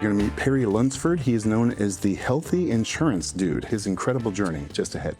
You're going to meet Perry Lunsford. He is known as the Healthy Insurance Dude. His incredible journey just ahead.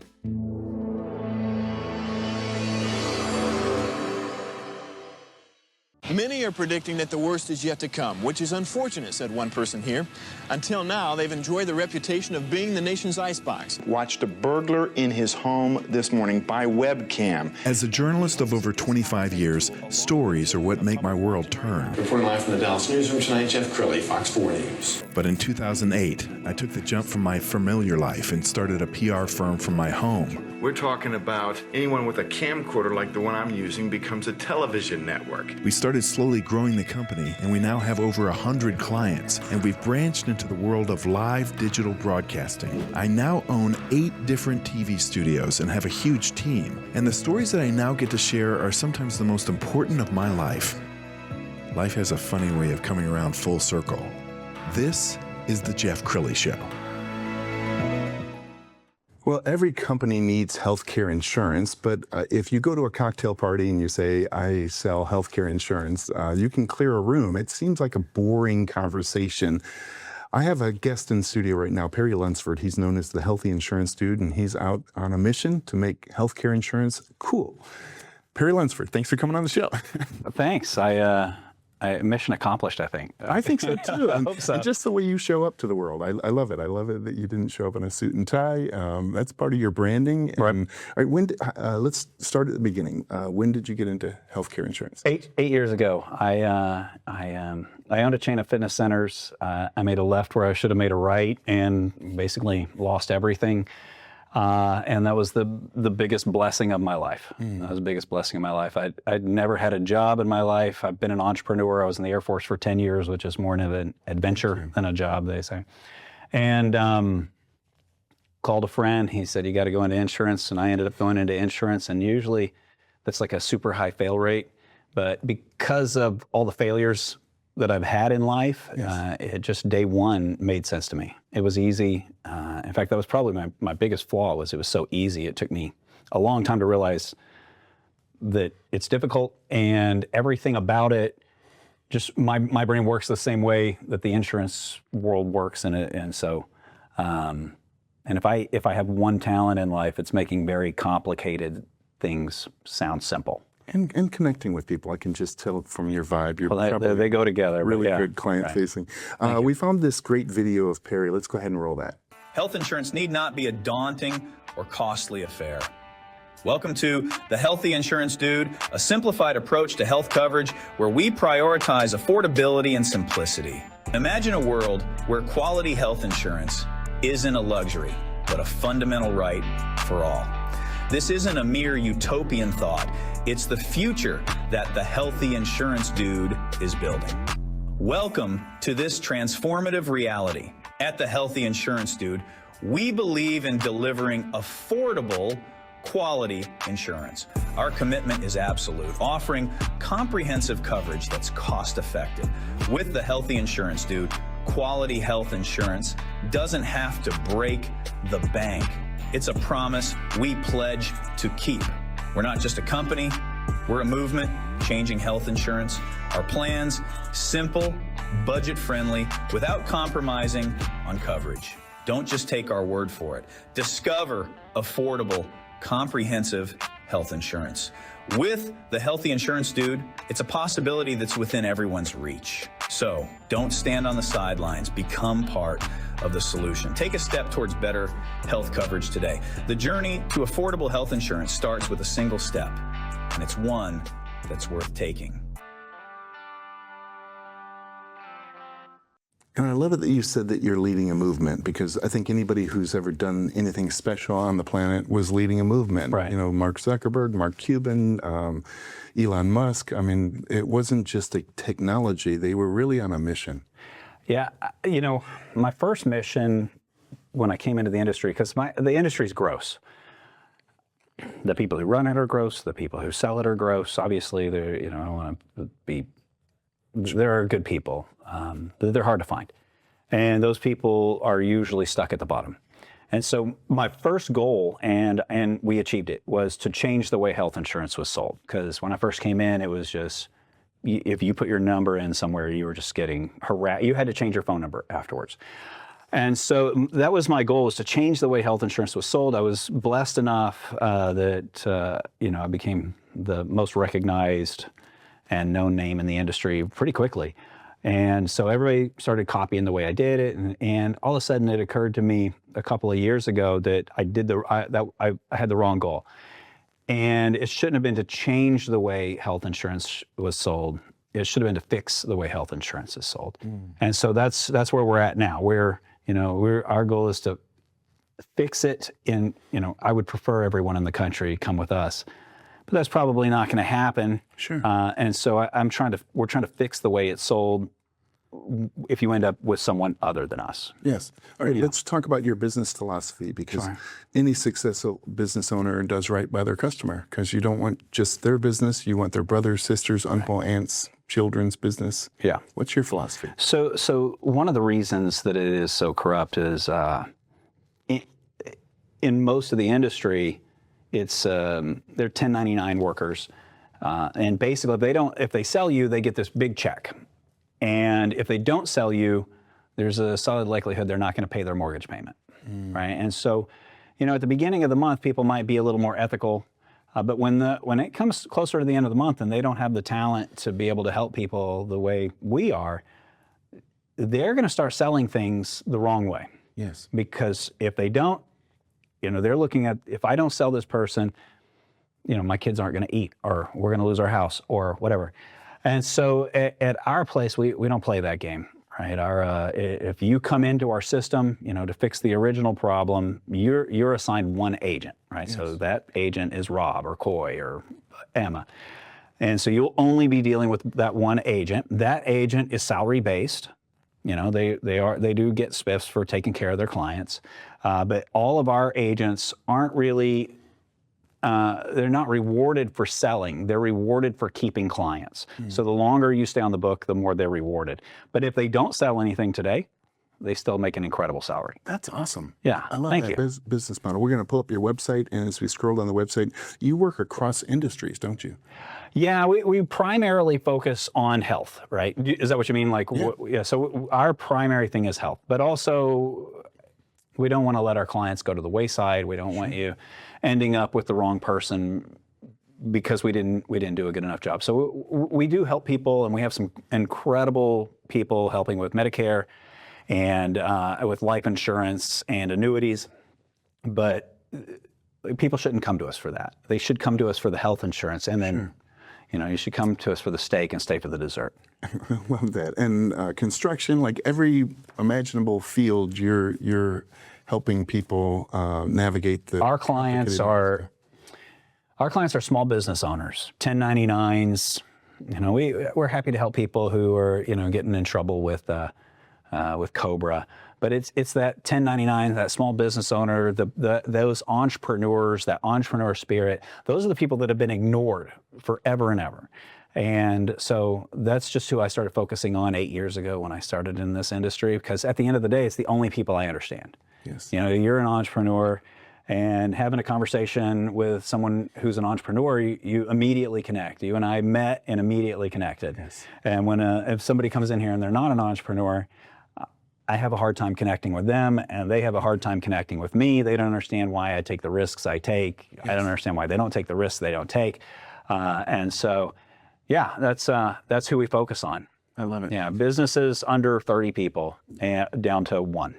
Many are predicting that the worst is yet to come, which is unfortunate, said one person here. Until now, they've enjoyed the reputation of being the nation's icebox. Watched a burglar in his home this morning by webcam. As a journalist of over 25 years, stories are what make my world turn. Reporting live from the Dallas newsroom tonight, Jeff Crilley, Fox 4 News. But in 2008, I took the jump from my familiar life and started a PR firm from my home. We're talking about anyone with a camcorder like the one I'm using becomes a television network. We started slowly growing the company, and we now have over 100 clients, and we've branched into the world of live digital broadcasting. I now own 8 different TV studios and have a huge team, and the stories that I now get to share are sometimes the most important of my life. Life has a funny way of coming around full circle. This is The Jeff Crilley Show. Well, every company needs healthcare insurance, but if you go to a cocktail party and you say, I sell healthcare insurance, you can clear a room. It seems like a boring conversation. I have a guest in studio right now, Perry Lunsford. He's known as the Healthy Insurance Dude, and he's out on a mission to make healthcare insurance cool. Perry Lunsford, thanks for coming on the show. Thanks. Mission accomplished, I think. I think so too. I hope so. And just the way you show up to the world, I love it. I love it that you didn't show up in a suit and tie. That's part of your branding. Right. And, all right, let's start at the beginning. When did you get into healthcare insurance? Eight years ago, I owned a chain of fitness centers. I made a left where I should have made a right, and basically lost everything. And that was the biggest blessing of my life. That was the biggest blessing of my life. I'd never had a job in my life. I've been an entrepreneur. I was in the Air Force for 10 years, which is more of an adventure than a job, they say. And called a friend. He said, you got to go into insurance. And I ended up going into insurance. And usually that's like a super high fail rate. But because of all the failures that I've had in life, it just day one made sense to me. It was easy. In fact, that was probably my biggest flaw, was it was so easy. It took me a long time to realize that it's difficult, and everything about it, just my brain works the same way that the insurance world works in it. And so, and if I have one talent in life, it's making very complicated things sound simple. And connecting with people. I can just tell from your vibe. You're Well, they go together. really good client-facing. Right. We found this great video of Perry. Let's go ahead and roll that. Health insurance need not be a daunting or costly affair. Welcome to The Healthy Insurance Dude, a simplified approach to health coverage where we prioritize affordability and simplicity. Imagine a world where quality health insurance isn't a luxury, but a fundamental right for all. This isn't a mere utopian thought. It's the future that the Healthy Insurance Dude is building. Welcome to this transformative reality. At the Healthy Insurance Dude, we believe in delivering affordable, quality insurance. Our commitment is absolute, offering comprehensive coverage that's cost-effective. With the Healthy Insurance Dude, quality health insurance doesn't have to break the bank. It's a promise we pledge to keep. We're not just a company, we're a movement changing health insurance. Our plans, simple, budget-friendly, without compromising on coverage. Don't just take our word for it. Discover affordable, comprehensive health insurance. With the Healthy Insurance Dude, it's a possibility that's within everyone's reach. So don't stand on the sidelines. Become part of the solution. Take a step towards better health coverage today. The journey to affordable health insurance starts with a single step, and it's one that's worth taking. And I love it that you said that you're leading a movement, because I think anybody who's ever done anything special on the planet was leading a movement. Right. You know, Mark Zuckerberg, Mark Cuban, Elon Musk. I mean, it wasn't just a technology. They were really on a mission. Yeah, you know, my first mission when I came into the industry, because the industry's gross. The people who run it are gross. The people who sell it are gross. Obviously, they're, you know, I don't want to be. There are good people. They're hard to find, and those people are usually stuck at the bottom. And so my first goal, and we achieved it, was to change the way health insurance was sold. Because when I first came in, it was just if you put your number in somewhere, you were just getting harassed. You had to change your phone number afterwards. And so that was my goal, was to change the way health insurance was sold. I was blessed enough that I became the most recognized and known name in the industry pretty quickly. And so everybody started copying the way I did it, and all of a sudden it occurred to me a couple of years ago that I had the wrong goal. And it shouldn't have been to change the way health insurance was sold. It should have been to fix the way health insurance is sold. And so that's where we're at now. Our goal is to fix it I would prefer everyone in the country come with us, but that's probably not going to happen. Sure. And so we're trying to fix the way it's sold if you end up with someone other than us. Yes. All right, let's talk about your business philosophy, because Sure. any successful business owner does right by their customer, because you don't want just their business, you want their brothers, sisters, uncle, aunts, children's business. Yeah. What's your philosophy? So one of the reasons that it is so corrupt is in most of the industry, it's they're 1099 workers, and basically if they sell you, they get this big check, and if they don't sell you, there's a solid likelihood they're not going to pay their mortgage payment, right? And so, at the beginning of the month, people might be a little more ethical. But when it comes closer to the end of the month and they don't have the talent to be able to help people the way we are, they're going to start selling things the wrong way. Yes. Because if they don't, they're looking at, if I don't sell this person, my kids aren't going to eat, or we're going to lose our house, or whatever. And so at our place, we don't play that game. Right. If you come into our system, to fix the original problem, you're assigned one agent, right? Yes. So that agent is Rob or Coy or Emma, and so you'll only be dealing with that one agent. That agent is salary based. They do get spiffs for taking care of their clients, but all of our agents aren't really. They're not rewarded for selling. They're rewarded for keeping clients. So the longer you stay on the book, the more they're rewarded. But if they don't sell anything today, they still make an incredible salary. That's awesome. Yeah, I love thank that you. business model. We're going to pull up your website, and as we scroll down the website, you work across industries, don't you? Yeah, we primarily focus on health, right? Is that what you mean? Yeah. So our primary thing is health, but also we don't want to let our clients go to the wayside. We don't want you ending up with the wrong person because we didn't do a good enough job. So we do help people, and we have some incredible people helping with Medicare and with life insurance and annuities. But people shouldn't come to us for that. They should come to us for the health insurance, and then you should come to us for the steak and stay for the dessert. I love that. And construction, like every imaginable field, you're helping people navigate the. Our clients are small business owners, 1099s. We're happy to help people who are getting in trouble with COBRA. But it's that 1099, that small business owner, those entrepreneurs, that entrepreneur spirit. Those are the people that have been ignored forever and ever. And so that's just who I started focusing on 8 years ago when I started in this industry, because at the end of the day, it's the only people I understand. Yes. You're an entrepreneur, and having a conversation with someone who's an entrepreneur, you immediately connect. You and I met and immediately connected. Yes. And when if somebody comes in here and they're not an entrepreneur, I have a hard time connecting with them, and they have a hard time connecting with me. They don't understand why I take the risks I take. Yes. I don't understand why they don't take the risks they don't take. And so, yeah, that's who we focus on. I love it. Yeah, businesses under 30 people and down to 1.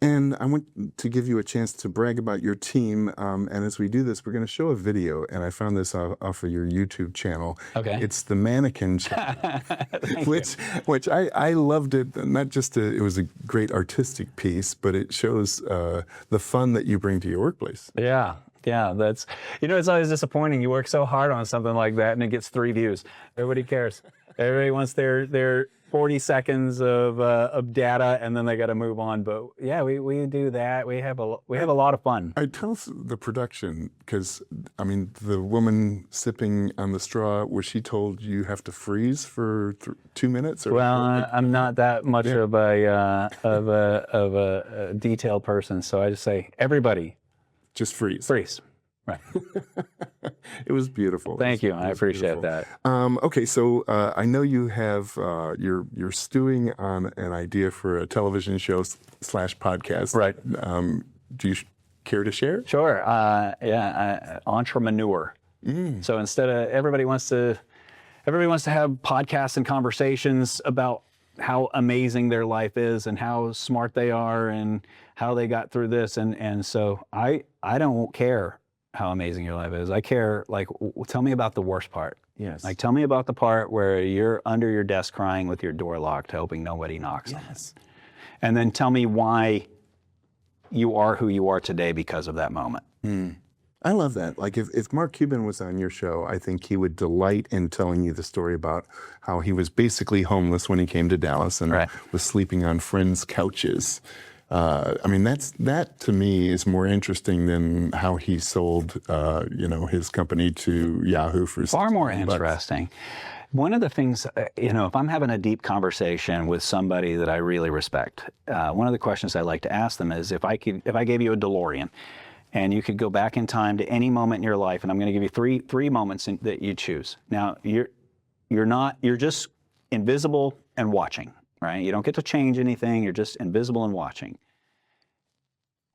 And I want to give you a chance to brag about your team. And as we do this, we're going to show a video. And I found this off of your YouTube channel. Okay. It's the mannequin channel, which I loved it. Not just it was a great artistic piece, but it shows the fun that you bring to your workplace. Yeah. Yeah, that's, it's always disappointing. You work so hard on something like that and it gets 3 views. Everybody cares. Everybody wants their 40 seconds of data, and then they got to move on. But yeah, we do that. We have a lot of fun. I tell the production, because the woman sipping on the straw, was she told you have to freeze for 2 minutes? Or, I'm not that much of a detailed person, so I just say everybody just freeze. Freeze. Right. It was beautiful. Thank you. I It was appreciate beautiful. that. Okay, so I know you have you're stewing on an idea for a television show slash podcast. Right. Do you care to share? Sure. Entrepreneur. So instead of everybody wants to have podcasts and conversations about how amazing their life is and how smart they are and how they got through this. And so I don't care how amazing your life is. I care, like, tell me about the worst part. Yes. Like, tell me about the part where you're under your desk crying with your door locked, hoping nobody knocks on it. And then tell me why you are who you are today because of that moment. I love that. Like if Mark Cuban was on your show, I think he would delight in telling you the story about how he was basically homeless when he came to Dallas and was sleeping on friends' couches. I mean, that to me is more interesting than how he sold, his company to Yahoo for far more $16. interesting. One of the things, if I'm having a deep conversation with somebody that I really respect, one of the questions I like to ask them is if I gave you a DeLorean and you could go back in time to any moment in your life, and I'm going to give you three moments that you choose. Now, you're just invisible and watching, right? You don't get to change anything. You're just invisible and watching.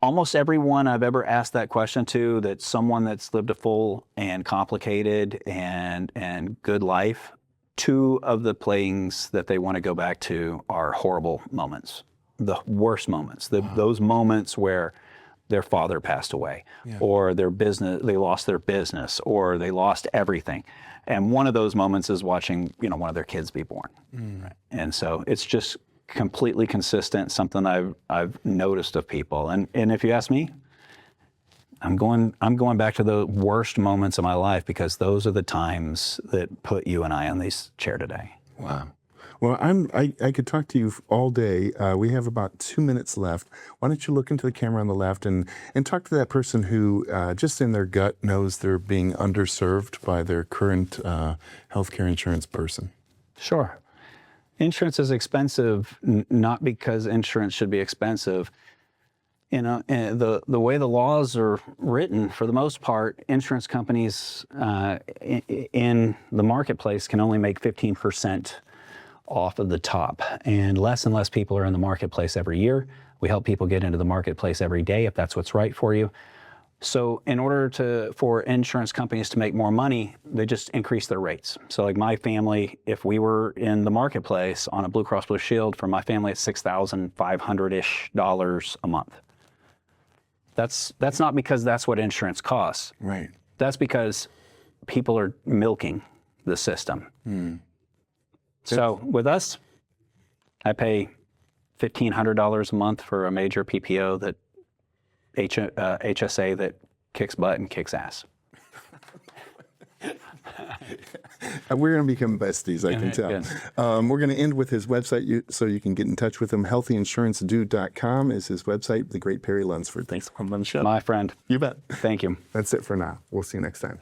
Almost everyone I've ever asked that question to, that's someone that's lived a full and complicated and good life, two of the things that they want to go back to are horrible moments, the worst moments, those moments where their father passed away, or they lost their business, or they lost everything. And one of those moments is watching, one of their kids be born. Right? And so it's just completely consistent, something I've noticed of people. And if you ask me, I'm going back to the worst moments of my life because those are the times that put you and I on this chair today. Wow. Well, I could talk to you all day. We have about 2 minutes left. Why don't you look into the camera on the left and talk to that person who just in their gut knows they're being underserved by their current healthcare insurance person. Sure. Insurance is expensive, not because insurance should be expensive. And the way the laws are written, for the most part, insurance companies in the marketplace can only make 15% off of the top. And less people are in the marketplace every year. We help people get into the marketplace every day if that's what's right for you. So in order for insurance companies to make more money, they just increase their rates. So like my family, if we were in the marketplace on a Blue Cross Blue Shield, for my family it's $6,500-ish a month. That's not because that's what insurance costs. Right. That's because people are milking the system. So with us, I pay $1,500 a month for a major PPO that HSA that kicks butt and kicks ass. We're going to become besties, I can tell. We're going to end with his website so you can get in touch with him. HealthyInsuranceDude.com is his website. The great Perry Lunsford. Thanks for coming on the show. My friend. You bet. Thank you. That's it for now. We'll see you next time.